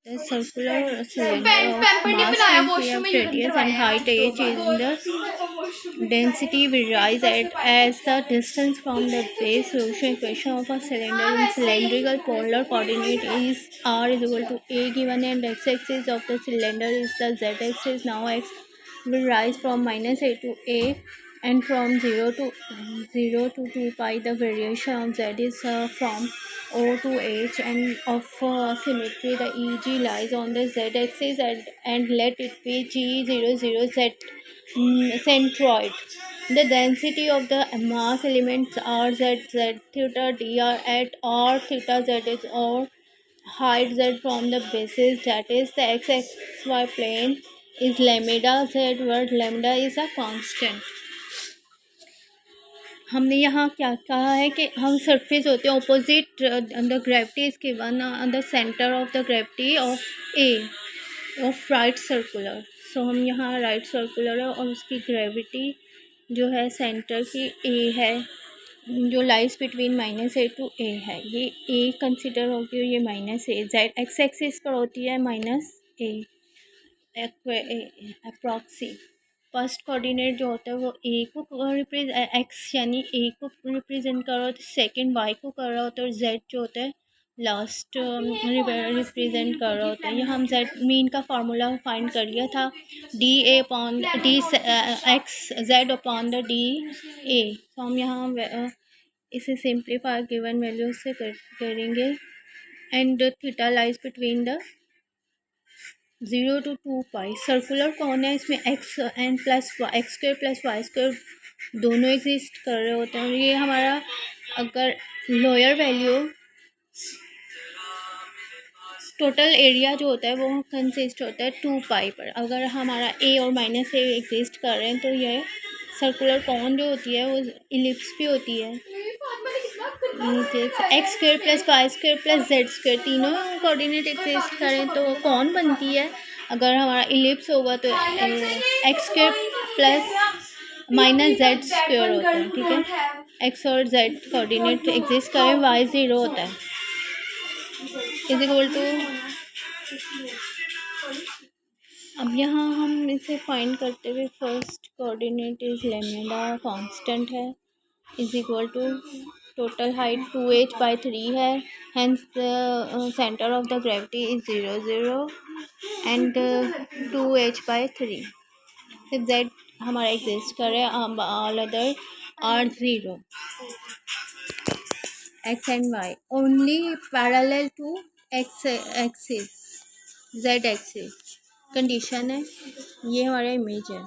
The circular cylinder of mass and radius and height h is in the density varies as the distance from the base. Solution equation of a cylinder in cylindrical polar coordinate is r is equal to a given, and x-axis of the cylinder is the z-axis. Now x will rise from minus a to a, and from 0 to 2 pi the variation of z is from O to H, and of symmetry the EG lies on the z-axis, and let it be G00 z centroid. The density of the mass elements r z z theta dr at r theta z is or height z from the basis, that is the xy plane, is lambda z, where lambda is a constant. हमने यहाँ क्या कहा है कि हम surface होते हैं opposite the gravity is given the center of the gravity of a of right circular. So हम यहाँ राइट सर्कुलर है और उसकी ग्रेविटी जो है सेंटर की ए है, जो lies between minus a to a है. ये ए कंसिडर होगी और ये minus a z x axis पर होती है minus a approx. First coordinate जो होता है वो ए को एक्स यानी ए को रिप्रेजेंट कर रहा होता है, सेकेंड वाई को कर रहा होता है, और जेड जो होता है लास्ट रिप्रेजेंट कर रहा होता है. यहाँ हम जेड मीन का फार्मूला फाइंड कर लिया था, d a upon d x z upon the d a. तो हम यहाँ इसे सिंप्लीफाई गिवन वैल्यू से करेंगे, and theta lies between the 0 to 2 pi. Circular कौन है, इसमें x n plus x square plus y square दोनों एग्जिस्ट कर रहे होते हैं. और ये हमारा अगर लोअर वैल्यू टोटल एरिया जो होता है वो कंसिस्ट होता है 2 पाई पर. अगर हमारा ए और माइनस ए एग्जिस्ट कर रहे हैं तो ये सर्कुलर कौन जो होती है वो इलिप्स भी होती है. X square plus y square plus z square तीनों कोऑर्डिनेट एग्जिस्ट करें तो कौन बनती है. अगर हमारा इलिप्स होगा तो x square plus minus Z square होता है. ठीक है, एक्स और जेड कोऑर्डिनेट एग्जिस्ट करें, वाई 0 होता है इज इक्वल टू. अब यहाँ हम इसे फाइंड करते हुए first coordinate is lambda constant है is equal to total height 2h/3 है, hence the center of the gravity is 0 0 and 2h/3. फिर z हमारा एग्जिस्ट करे, all other are 0. x and y only parallel to x axis z axis condition है. ये हमारा image है.